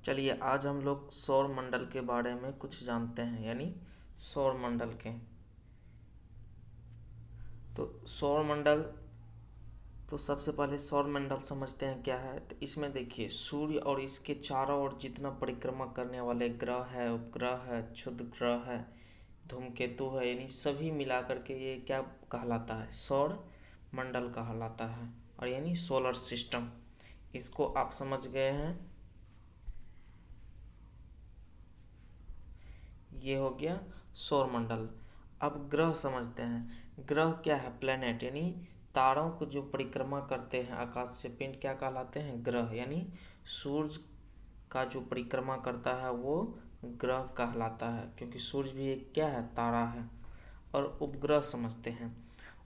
चलिए आज हम लोग सौर मंडल के बारे में कुछ जानते हैं, यानी सौर मंडल के। तो सौर मंडल, तो सबसे पहले सौर मंडल समझते हैं क्या है। तो इसमें देखिए, सूर्य और इसके चारों ओर जितना परिक्रमा करने वाले ग्रह है, उपग्रह है, क्षुद्र ग्रह है, धूमकेतु है, यानी सभी मिलाकर के ये क्या कहलाता है, सौर मंडल कहलाता है। और यानी सोलर सिस्टम, इसको आप समझ गए हैं। ये हो गया सौर मंडल। अब ग्रह समझते हैं। ग्रह क्या है? प्लेनेट, यानी तारों को जो परिक्रमा करते हैं आकाशीय पिंड, क्या कहलाते हैं? ग्रह। यानी सूर्य का जो परिक्रमा करता है वो ग्रह कहलाता है, क्योंकि सूर्य भी एक क्या है? तारा है। और उपग्रह समझते हैं।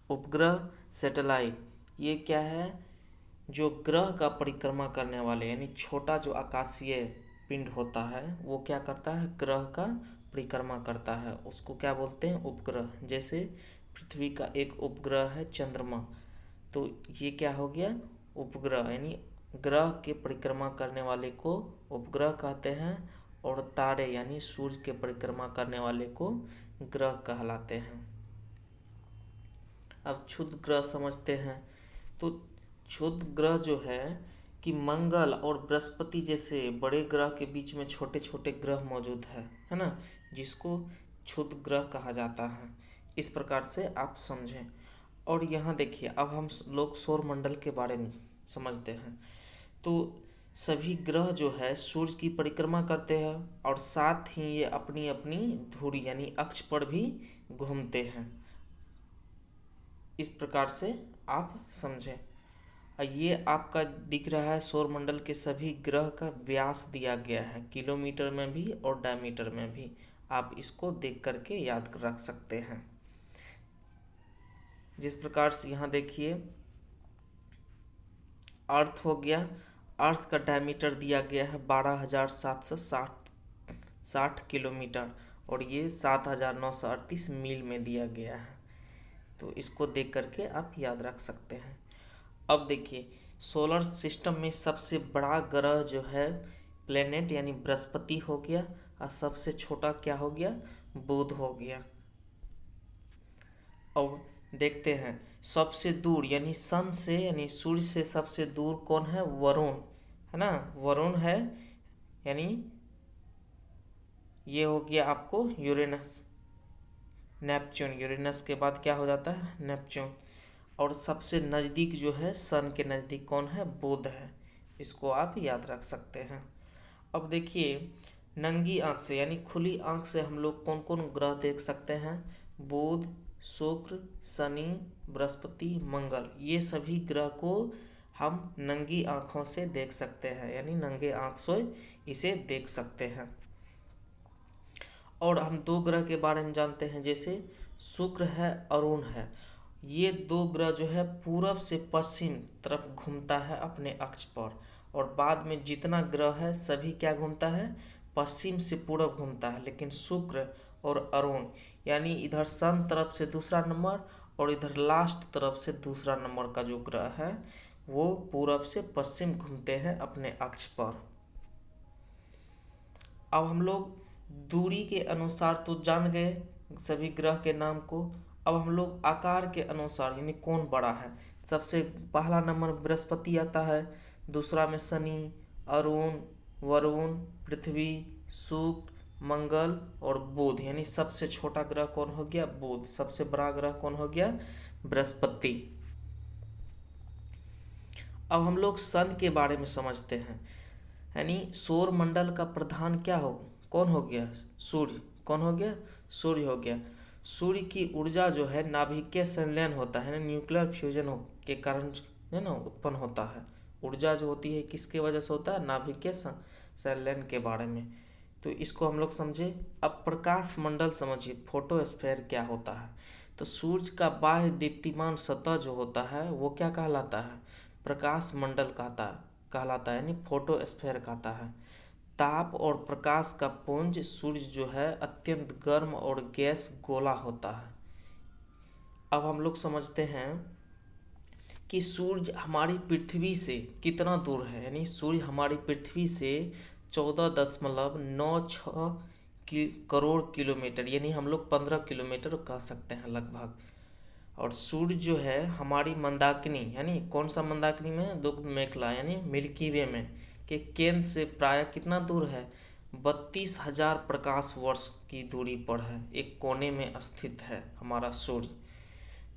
उपग्रह, सैटेलाइट, ये क्या है? जो ग्रह का परिक्रमा करने वाले, यानी छोटा जो आकाशीय पिंड होता है वो क्या करता है? ग्रह का परिक्रमा करता है, उसको क्या बोलते हैं? उपग्रह। जैसे पृथ्वी का एक उपग्रह है चंद्रमा, तो ये क्या हो गया? उपग्रह। यानी ग्रह के परिक्रमा करने वाले को उपग्रह कहते हैं, और तारे यानी सूर्य के परिक्रमा करने वाले को ग्रह कहलाते हैं। अब क्षुद्र ग्रह समझते हैं। तो क्षुद्र ग्रह जो है कि मंगल और बृहस्पति जैसे बड़े ग्रह के बीच में छोटे छोटे ग्रह मौजूद है ना, जिसको क्षुद्र ग्रह कहा जाता है। इस प्रकार से आप समझें। और यहाँ देखिए, अब हम लोग सौर मंडल के बारे में समझते हैं। तो सभी ग्रह जो है सूर्य की परिक्रमा करते हैं, और साथ ही ये अपनी अपनी धुरी यानी अक्ष पर भी घूमते हैं। इस प्रकार से आप समझें। ये आपका दिख रहा है सौर मंडल के सभी ग्रह का व्यास दिया गया है, किलोमीटर में भी और डायमीटर में भी। आप इसको देख करके याद रख सकते हैं। जिस प्रकार से यहाँ देखिए, अर्थ हो गया। अर्थ का डायमीटर दिया गया है 12,760 किलोमीटर, और ये 7,938 मील में दिया गया है। तो इसको देख करके आप याद रख सकते हैं। अब देखिए, सोलर सिस्टम में सबसे बड़ा ग्रह जो है प्लेनेट यानी बृहस्पति हो गया, और सबसे छोटा क्या हो गया? बुध हो गया। अब देखते हैं सबसे दूर यानी सन से यानी सूर्य से सबसे दूर कौन है? वरुण, है ना। वरुण है, यानी ये हो गया आपको यूरेनस, नेपच्यून। यूरेनस के बाद क्या हो जाता है? नेपच्यून। और सबसे नज़दीक जो है सन के नज़दीक कौन है? बुध है। इसको आप याद रख सकते हैं। अब देखिए, नंगी आंख से यानी खुली आंख से हम लोग कौन कौन ग्रह देख सकते हैं? बुध, शुक्र, शनि, बृहस्पति, मंगल, ये सभी ग्रह को हम नंगी आंखों से देख सकते हैं, यानी नंगे आंख से इसे देख सकते हैं। और हम दो ग्रह के बारे में जानते हैं, जैसे शुक्र है, अरुण है। ये दो ग्रह जो है पूरब से पश्चिम तरफ घूमता है अपने अक्ष पर, और बाद में जितना ग्रह है सभी क्या घूमता है? पश्चिम से पूरब घूमता है। लेकिन शुक्र और अरुण यानी इधर सन तरफ से दूसरा नंबर, और इधर लास्ट तरफ से दूसरा नंबर का जो ग्रह है वो पूरब से पश्चिम घूमते हैं अपने अक्ष पर। अब हम लोग दूरी के अनुसार तो जान गए सभी ग्रह के नाम को। अब हम लोग आकार के अनुसार यानी कौन बड़ा है, सबसे पहला नंबर बृहस्पति आता है, दूसरा में शनि, अरुण, वरुण, पृथ्वी, शुक्र, मंगल और बुध। यानी सबसे छोटा ग्रह कौन हो गया? बुध। सबसे बड़ा ग्रह कौन हो गया? बृहस्पति। अब हम लोग सन के बारे में समझते हैं। यानी सौर मंडल का प्रधान क्या हो? कौन हो गया? सूर्य। कौन हो गया? सूर्य हो गया। सूर्य की ऊर्जा जो है नाभिकीय संलयन होता है ना, न्यूक्लियर फ्यूजन के कारण है ना उत्पन्न होता है। ऊर्जा जो होती है किसके वजह से होता है? नाभिकीय संलयन के बारे में। तो इसको हम लोग समझे। अब प्रकाश मंडल समझिए, फोटोस्फेयर क्या होता है। तो सूर्य का बाह्य दीप्तिमान सतह जो होता है वो क्या कहलाता है? प्रकाश मंडल कहलाता है, यानी फोटोस्फेयर कहता है। ताप और प्रकाश का पुंज सूर्य जो है अत्यंत गर्म और गैस गोला होता है। अब हम लोग समझते हैं कि सूर्य हमारी पृथ्वी से कितना दूर है। यानी सूर्य हमारी पृथ्वी से 14.96 करोड़ किलोमीटर, यानी हम लोग 15 किलोमीटर कह सकते हैं लगभग। और सूर्य जो है हमारी मंदाकिनी, यानी कौन सा मंदाकिनी में, दुग्ध मेखला यानी मिल्की वे में के केंद्र से प्राय कितना दूर है, 32,000 प्रकाश वर्ष की दूरी पर है, एक कोने में स्थित है हमारा सूर्य।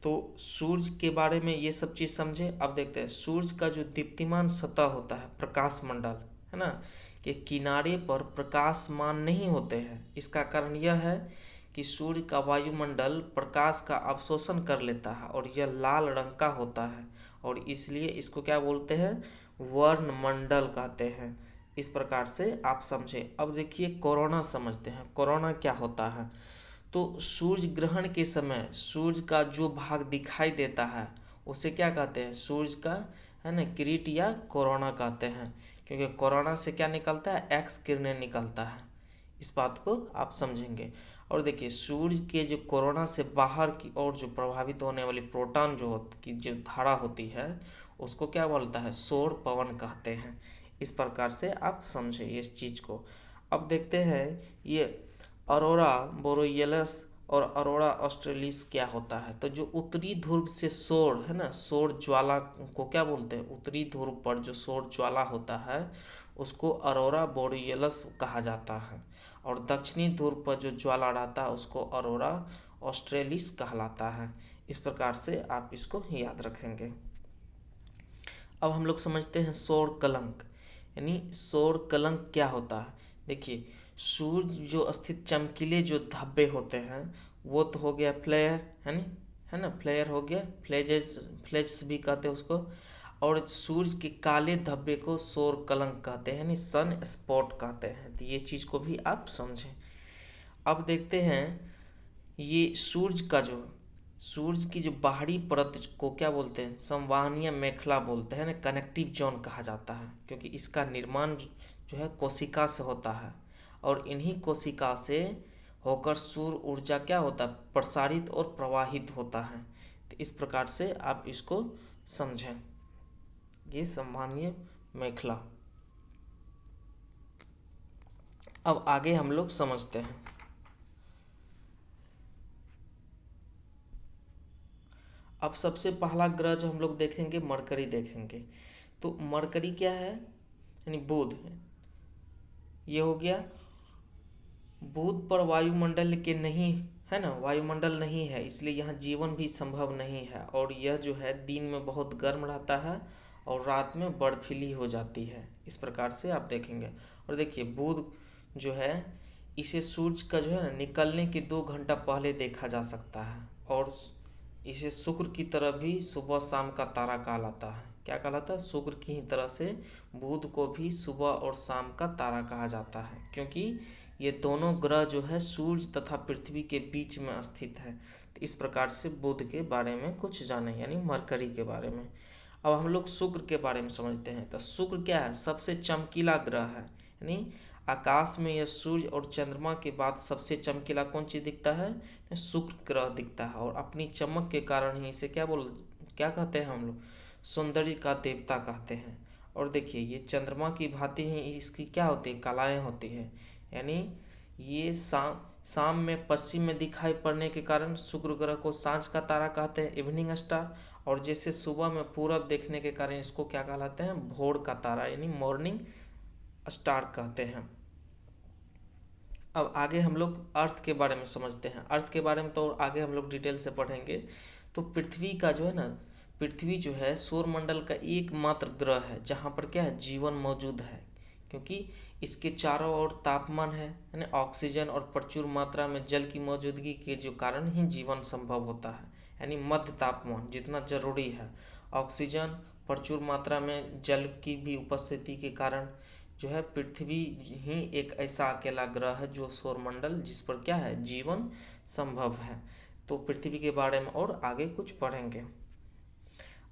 तो सूर्य के बारे में ये सब चीज़ समझे। अब देखते हैं सूर्य का जो दीप्तिमान सतह होता है, प्रकाश मंडल है ना, के किनारे पर प्रकाशमान नहीं होते हैं। इसका कारण यह है कि सूर्य का वायुमंडल प्रकाश का अवशोषण कर लेता है और यह लाल रंग का होता है, और इसलिए इसको क्या बोलते हैं, वर्णमंडल कहते हैं। इस प्रकार से आप समझे। अब देखिए कोरोना समझते हैं, कोरोना क्या होता है। तो सूर्य ग्रहण के समय सूर्य का जो भाग दिखाई देता है उसे क्या कहते हैं, सूर्य का है ना किरीट या कोरोना कहते हैं, क्योंकि कोरोना से क्या निकलता है, एक्स किरणें निकलता है। इस बात को आप समझेंगे। और देखिए सूर्य के जो कोरोना से बाहर की ओर जो प्रभावित होने वाली प्रोटॉन की जो धारा होती है उसको क्या बोलता है, सौर पवन कहते हैं। इस प्रकार से आप समझे इस चीज़ को। अब देखते हैं ये अरोरा बोरियलिस और अरोरा ऑस्ट्रेलिस क्या होता है। तो जो उत्तरी ध्रुव से सौर है ना, सौर ज्वाला को क्या बोलते हैं, उत्तरी ध्रुव पर जो सौर ज्वाला होता है उसको अरोरा बोरियलिस कहा जाता है, और दक्षिणी ध्रुव पर जो ज्वाला रहता है उसको अरोरा ऑस्ट्रेलिस कहलाता है। इस प्रकार से आप इसको याद रखेंगे। अब हम लोग समझते हैं सौर कलंक, यानी सौर कलंक क्या होता है। देखिए सूर्य जो स्थित चमकीले जो धब्बे होते हैं वो तो हो गया फ्लेयर, है ना फ्लेयर हो गया, फ्लेजेस भी कहते हैं उसको। और सूर्य के काले धब्बे को सौर कलंक कहते हैं, यानी सन स्पॉट कहते हैं। तो ये चीज़ को भी आप समझें। अब देखते हैं ये सूर्य की जो बाहरी परत को क्या बोलते हैं, संवहनीय मेखला बोलते हैं ना, कनेक्टिव जोन कहा जाता है, क्योंकि इसका निर्माण जो है कोशिका से होता है, और इन्हीं कोशिका से होकर सूर्य ऊर्जा क्या होता है, प्रसारित और प्रवाहित होता है। तो इस प्रकार से आप इसको समझें, ये संवहनीय मेखला। अब आगे हम लोग समझते हैं। अब सबसे पहला ग्रह जो हम लोग देखेंगे मरकरी देखेंगे। तो मरकरी क्या है, यानी बुध है। ये हो गया, बुध पर वायुमंडल के नहीं है ना, वायुमंडल नहीं है, इसलिए यहाँ जीवन भी संभव नहीं है। और यह जो है दिन में बहुत गर्म रहता है और रात में बर्फीली हो जाती है। इस प्रकार से आप देखेंगे। और देखिए बुध जो है इसे सूर्य का जो है ना निकलने के 2 घंटा पहले देखा जा सकता है, और इसे शुक्र की तरह भी सुबह शाम का तारा कहलाता है। क्या कहलाता है, शुक्र की ही तरह से बुध को भी सुबह और शाम का तारा कहा जाता है, क्योंकि ये दोनों ग्रह जो है सूर्य तथा पृथ्वी के बीच में स्थित है। तो इस प्रकार से बुध के बारे में कुछ जाने, यानी मरकरी के बारे में। अब हम लोग शुक्र के बारे में समझते हैं। तो शुक्र क्या है, सबसे चमकीला ग्रह है, यानी आकाश में यह सूर्य और चंद्रमा के बाद सबसे चमकीला कौन चीज़ दिखता है, शुक्र ग्रह दिखता है। और अपनी चमक के कारण ही इसे क्या कहते हैं हम लोग, सौंदर्य का देवता कहते हैं। और देखिए ये चंद्रमा की भांति ही इसकी क्या होती है, कलाएँ होती हैं, यानी ये शाम में पश्चिम में दिखाई पड़ने के कारण शुक्र ग्रह को सांझ का तारा कहते हैं, इवनिंग स्टार। और जैसे सुबह में पूरब देखने के कारण इसको क्या कहलाते हैं, भोर का तारा, यानी मॉर्निंग स्टार कहते हैं। अब आगे हम लोग अर्थ के बारे में समझते हैं। अर्थ के बारे में तो आगे हम लोग डिटेल से पढ़ेंगे। तो पृथ्वी का जो है ना, पृथ्वी जो है सौरमंडल का एकमात्र ग्रह है जहाँ पर क्या है, जीवन मौजूद है, क्योंकि इसके चारों ओर तापमान है, यानी ऑक्सीजन और प्रचुर मात्रा में जल की मौजूदगी के जो कारण ही जीवन संभव होता है, यानी मध्य तापमान जितना जरूरी है, ऑक्सीजन, प्रचुर मात्रा में जल की भी उपस्थिति के कारण जो है पृथ्वी ही एक ऐसा अकेला ग्रह है जो सौरमंडल जिस पर क्या है, जीवन संभव है। तो पृथ्वी के बारे में और आगे कुछ पढ़ेंगे।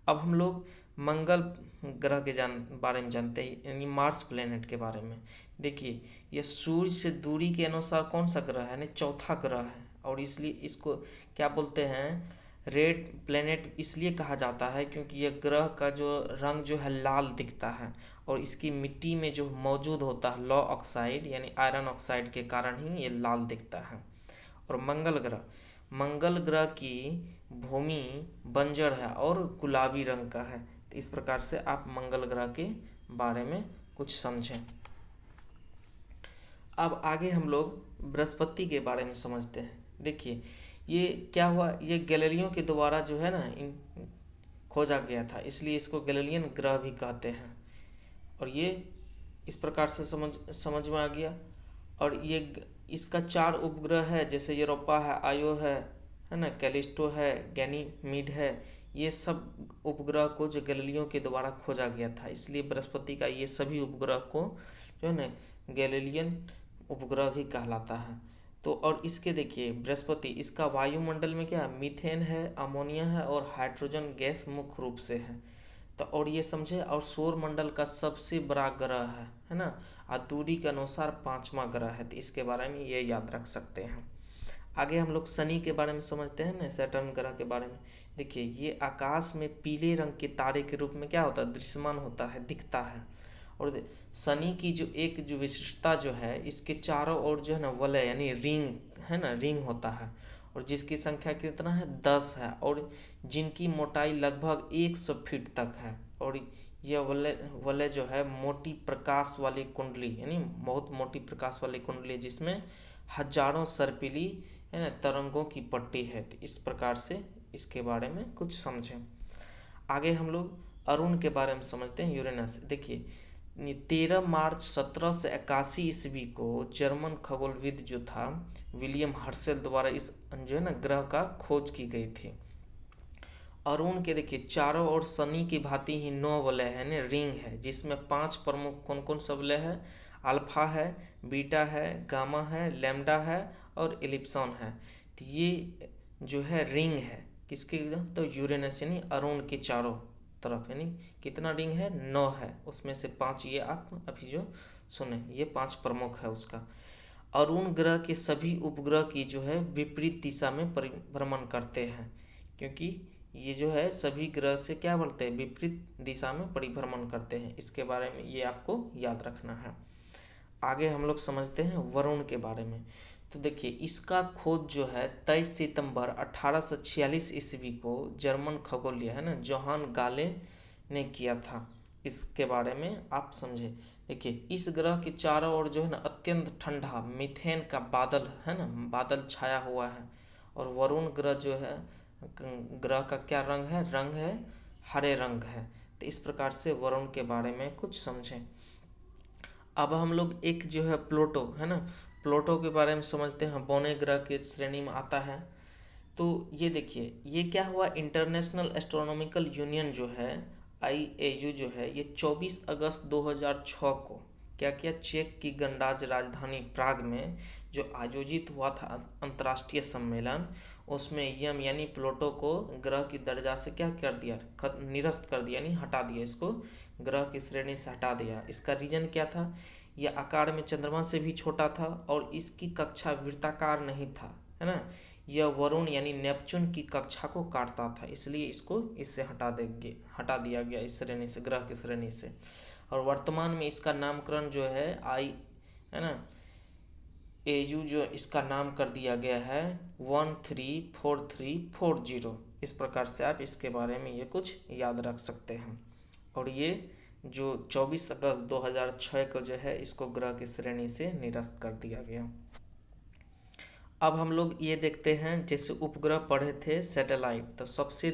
अब हम लोग मंगल ग्रह के बारे में जानते हैं, यानी मार्स प्लेनेट के बारे में। देखिए यह सूर्य से दूरी के अनुसार कौन सा ग्रह है, यानी चौथा ग्रह है, और इसलिए इसको क्या बोलते हैं, रेड प्लेनेट इसलिए कहा जाता है क्योंकि यह ग्रह का जो रंग जो है लाल दिखता है, और इसकी मिट्टी में जो मौजूद होता है लौ ऑक्साइड यानी आयरन ऑक्साइड के कारण ही ये लाल दिखता है। और मंगल ग्रह की भूमि बंजर है और गुलाबी रंग का है। तो इस प्रकार से आप मंगल ग्रह के बारे में कुछ समझें। अब आगे हम लोग बृहस्पति के बारे में समझते हैं। देखिए ये क्या हुआ, ये गैलीलियो के द्वारा जो है ना इन खोजा गया था, इसलिए इसको गैलीलियन ग्रह भी कहते हैं। और ये इस प्रकार से समझ में आ गया। और ये इसका 4 उपग्रह है, जैसे यूरोपा है, आयो है ना, कैलिस्टो है, गैनीमीड है। ये सब उपग्रह को जो गैलीलियो के द्वारा खोजा गया था, इसलिए बृहस्पति का ये सभी उपग्रह को जो है ना गैलीलियन उपग्रह भी कहलाता है। तो और इसके देखिए बृहस्पति, इसका वायुमंडल में क्या मीथेन है, अमोनिया है और हाइड्रोजन गैस मुख्य रूप से है। तो और ये समझे, और सौर मंडल का सबसे बड़ा ग्रह है ना, और दूरी के अनुसार 5वां ग्रह है। तो इसके बारे में ये याद रख सकते हैं। आगे हम लोग शनि के बारे में समझते हैं ना, सैटर्न ग्रह के बारे में। देखिए ये आकाश में पीले रंग के तारे के रूप में क्या होता है, दृश्यमान होता है, दिखता है। और शनि की जो विशिष्टता जो है, इसके चारों ओर जो है ना वलय यानी रिंग है ना, रिंग होता है, और जिसकी संख्या कितना है 10 है, और जिनकी मोटाई लगभग 100 फीट तक है। और यह वलय जो है मोटी प्रकाश वाली कुंडली यानी बहुत मोटी प्रकाश वाली कुंडली, जिसमें हजारों सर्पिली है ना तरंगों की पट्टी है। तो इस प्रकार से इसके बारे में कुछ समझें। आगे हम लोग अरुण के बारे में समझते हैं, यूरेनस। देखिए 13 मार्च 1781 ईस्वी को जर्मन खगोलविद जो था विलियम हर्शेल द्वारा इस जो है ना ग्रह का खोज की गई थी। अरुण के देखिए चारों ओर शनि की भांति ही 9 वलय है ना, रिंग है, जिसमें 5 प्रमुख कौन कौन सा वलय है, अल्फा है, बीटा है, गामा है, लैम्डा है और इलिप्सॉन है। तो ये जो है रिंग है किसके, तो यूरेनस यानी अरुण के चारों तरफ, यानी कितना रिंग है 9 है, उसमें से 5 ये आप अभी जो सुने ये 5 प्रमुख है उसका। अरुण ग्रह के सभी उपग्रह की जो है विपरीत दिशा में परिभ्रमण करते हैं, क्योंकि ये जो है सभी ग्रह से क्या बोलते हैं, विपरीत दिशा में परिभ्रमण करते हैं। इसके बारे में ये आपको याद रखना है। आगे हम लोग समझते हैं वरुण के बारे में। तो देखिए इसका खोज जो है 23 सितंबर 1846 ईस्वी को जर्मन खगोलीय है ना जोहान गाले ने किया था। इसके बारे में आप समझे। देखिए इस ग्रह के चारों ओर जो है ना अत्यंत ठंडा मीथेन का बादल है ना, बादल छाया हुआ है। और वरुण ग्रह जो है ग्रह का क्या रंग है हरे रंग है। तो इस प्रकार से वरुण के बारे में कुछ समझें। अब हम लोग एक जो है प्लूटो है ना, प्लूटो के बारे में समझते हैं, बौने ग्रह के श्रेणी में आता है। तो ये देखिए ये क्या हुआ, इंटरनेशनल एस्ट्रोनॉमिकल यूनियन जो है IAU जो है, ये 24 अगस्त 2006 को क्या किया, चेक की गणराज्य राजधानी प्राग में जो आयोजित हुआ था अंतर्राष्ट्रीय सम्मेलन, उसमें यम यानी प्लूटो को ग्रह की दर्जा से क्या कर दिया, निरस्त कर दिया, यानी हटा दिया, इसको ग्रह की श्रेणी से हटा दिया। इसका रीजन क्या था, यह आकार में चंद्रमा से भी छोटा था और इसकी कक्षा वृत्ताकार नहीं था, है ना। यह वरुण यानी नेपच्यून की कक्षा को काटता था, इसलिए इसको इससे हटा दिया गया इस श्रेणी से, ग्रह की श्रेणी से। और वर्तमान में इसका नामकरण जो है है ना AU जो इसका नाम कर दिया गया है 134340। इस प्रकार से आप इसके बारे में ये कुछ याद रख सकते हैं। और ये जो 24 अगस्त 2006 को जो है इसको ग्रह की श्रेणी से निरस्त कर दिया गया। अब हम लोग ये देखते हैं, जैसे उपग्रह पढ़े थे सैटेलाइट, तो सबसे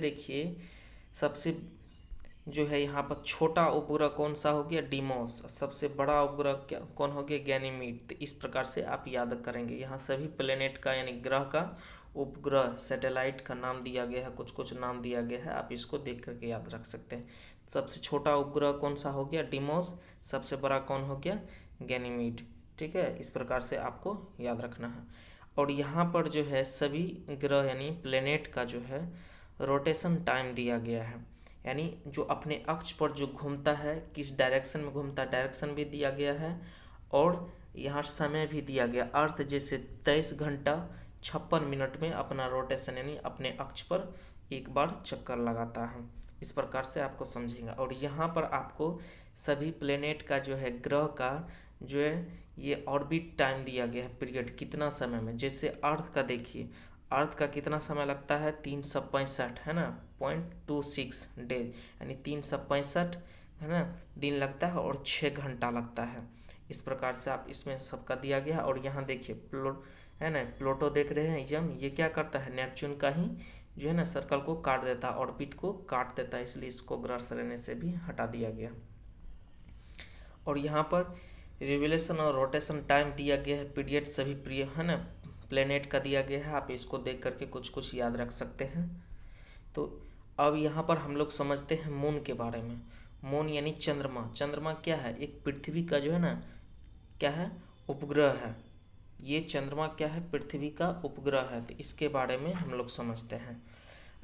जो है यहाँ पर छोटा उपग्रह कौन सा हो गया, डिमोस। सबसे बड़ा उपग्रह क्या कौन हो गया, गैनीमीड। तो इस प्रकार से आप याद करेंगे। यहाँ सभी प्लेनेट का यानी ग्रह का उपग्रह सैटेलाइट का नाम दिया गया है, कुछ कुछ नाम दिया गया है, आप इसको देख करके याद रख सकते हैं। सबसे छोटा उपग्रह कौन सा हो गया, डिमोस। सबसे बड़ा कौन हो गया, गैनीमीड। ठीक है, इस प्रकार से आपको याद रखना है। और यहाँ पर जो है सभी ग्रह यानी प्लेनेट का जो है रोटेशन टाइम दिया गया है, यानी जो अपने अक्ष पर जो घूमता है, किस डायरेक्शन में घूमता है, डायरेक्शन भी दिया गया है। और यहाँ समय भी दिया गया, अर्थ जैसे 23 घंटा 56 मिनट में अपना रोटेशन यानी अपने अक्ष पर एक बार चक्कर लगाता है। इस प्रकार से आपको समझेंगे। और यहाँ पर आपको सभी प्लेनेट का जो है, ग्रह का जो है ये ऑर्बिट टाइम दिया गया है, पीरियड कितना समय में। जैसे अर्थ का देखिए, अर्थ का कितना समय लगता है, 365 है ना, 0.26 डेज, यानी 365 है ना दिन लगता है और 6 घंटा लगता है। इस प्रकार से आप इसमें सबका दिया गया है। और यहाँ देखिए है ना, प्लूटो देख रहे हैं यम, ये क्या करता है, नेपच्यून का ही जो है ना सर्कल को काट देता है, ऑर्बिट को काट देता है, इसलिए इसको ग्रह श्रेणी से भी हटा दिया गया। और यहाँ पर रिवोल्यूशन और रोटेशन टाइम दिया गया है, पीरियड सभी प्रिय है ना प्लेनेट का दिया गया है। आप इसको देख करके कुछ कुछ याद रख सकते हैं। तो अब यहाँ पर हम लोग समझते हैं मून के बारे में। मून यानी चंद्रमा। चंद्रमा क्या है, एक पृथ्वी का जो है ना क्या है, उपग्रह है। ये चंद्रमा क्या है, पृथ्वी का उपग्रह है। तो इसके बारे में हम लोग समझते हैं।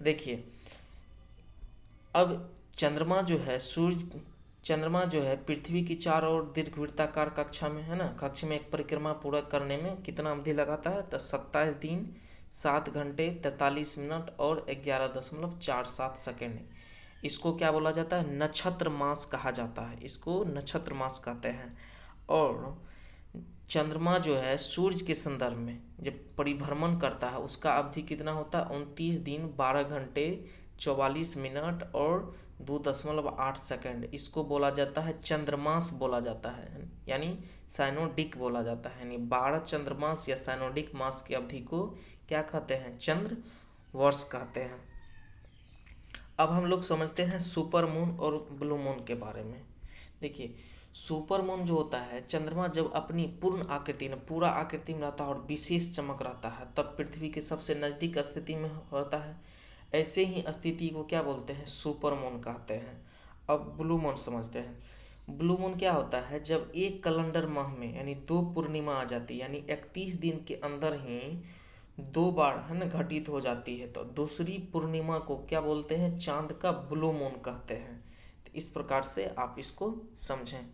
देखिए अब चंद्रमा जो है पृथ्वी की चारों ओर दीर्घवृत्ताकार कक्षा में है ना, कक्ष में एक परिक्रमा पूरा करने में कितना अवधि लगाता है, तो 27 दिन 7 घंटे 43 मिनट और 11.47 सेकेंड। इसको क्या बोला जाता है, नक्षत्र मास कहा जाता है, इसको नक्षत्र मास कहते हैं। और चंद्रमा जो है सूर्य के संदर्भ में जब परिभ्रमण करता है उसका अवधि कितना होता है, 29 दिन 12 घंटे 44 मिनट और 2.8 सेकेंड। इसको बोला जाता है चंद्रमास बोला जाता है, यानी साइनोडिक बोला जाता है। यानी 12 चंद्रमास या साइनोडिक मास की अवधि को क्या कहते हैं, चंद्र वर्ष कहते हैं। अब हम लोग समझते हैं सुपर मून और ब्लू मून के बारे में। देखिए सुपर मून जो होता है, चंद्रमा जब अपनी पूर्ण आकृति में पूरा आकृति में रहता है और विशेष चमक रहता है, तब पृथ्वी के सबसे नज़दीक स्थिति में होता है। ऐसे ही स्थिति को क्या बोलते हैं, सुपर मून कहते हैं। अब ब्लू मून समझते हैं। ब्लू मून क्या होता है, जब एक कैलेंडर माह में यानी 2 पूर्णिमा आ जाती है, यानी 31 दिन के अंदर ही 2 बार है ना घटित हो जाती है, तो दूसरी पूर्णिमा को क्या बोलते हैं, चांद का ब्लू मून कहते हैं। तो इस प्रकार से आप इसको समझें।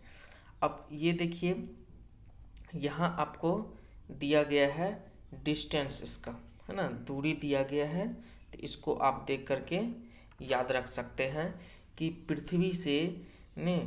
अब ये देखिए यहाँ आपको दिया गया है डिस्टेंस, इसका है ना दूरी दिया गया है। तो इसको आप देख करके याद रख सकते हैं कि पृथ्वी से ने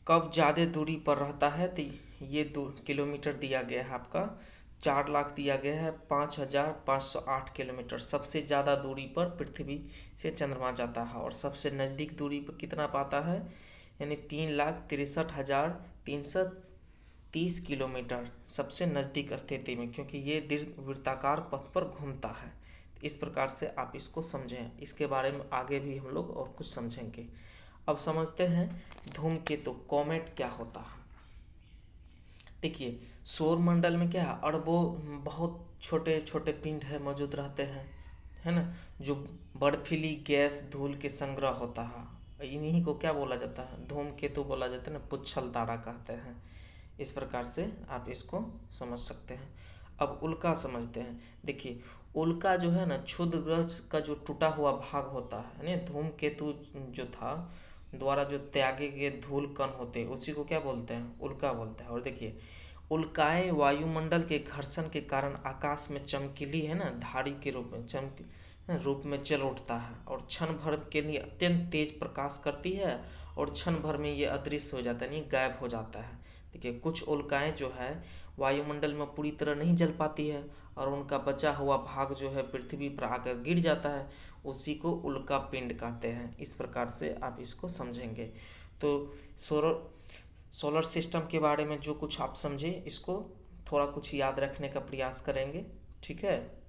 कब ज़्यादा दूरी पर रहता है। तो ये 2 किलोमीटर दिया गया है आपका, 4 लाख दिया गया है, 5508 किलोमीटर सबसे ज़्यादा दूरी पर पृथ्वी से चंद्रमा जाता है। और सबसे नज़दीक दूरी पर कितना पाता है, यानी 3,63,330 किलोमीटर सबसे नज़दीक स्थिति में, क्योंकि ये दीर्घवृत्ताकार पथ पर घूमता है। इस प्रकार से आप इसको समझें। इसके बारे में आगे भी हम लोग और कुछ समझेंगे। अब समझते हैं धूमकेतु कॉमेट क्या होता है। देखिए सौर मंडल में क्या है, अरबों बहुत छोटे छोटे पिंड है मौजूद रहते हैं, है ना, जो बर्फीली गैस धूल के संग्रह होता है। इन्हीं को क्या बोला जाता है, धूमकेतु बोला जाता है ना, पुच्छल तारा कहते हैं। इस प्रकार से आप इसको समझ सकते हैं। अब उल्का समझते हैं। देखिए उल्का जो है ना, क्षुद्र ग्रह का जो टूटा हुआ भाग होता है ना, धूमकेतु जो था द्वारा जो त्यागे गए धूल कण होते हैं उसी को क्या बोलते हैं, उल्का बोलते हैं। और देखिए उल्काएं वायुमंडल के घर्षण के कारण आकाश में चमकीली है ना धारी के रूप में जल उठता है और क्षण भर के लिए अत्यंत तेज प्रकाश करती है और क्षण भर में ये अदृश्य हो जाता है, यानी गायब हो जाता है। देखिए कुछ उल्काएं जो है वायुमंडल में पूरी तरह नहीं जल पाती है और उनका बचा हुआ भाग जो है पृथ्वी पर आकर गिर जाता है, उसी को उल्का पिंड कहते हैं। इस प्रकार से आप इसको समझेंगे। तो सोलर सिस्टम के बारे में जो कुछ आप समझे, इसको थोड़ा कुछ याद रखने का प्रयास करेंगे, ठीक है।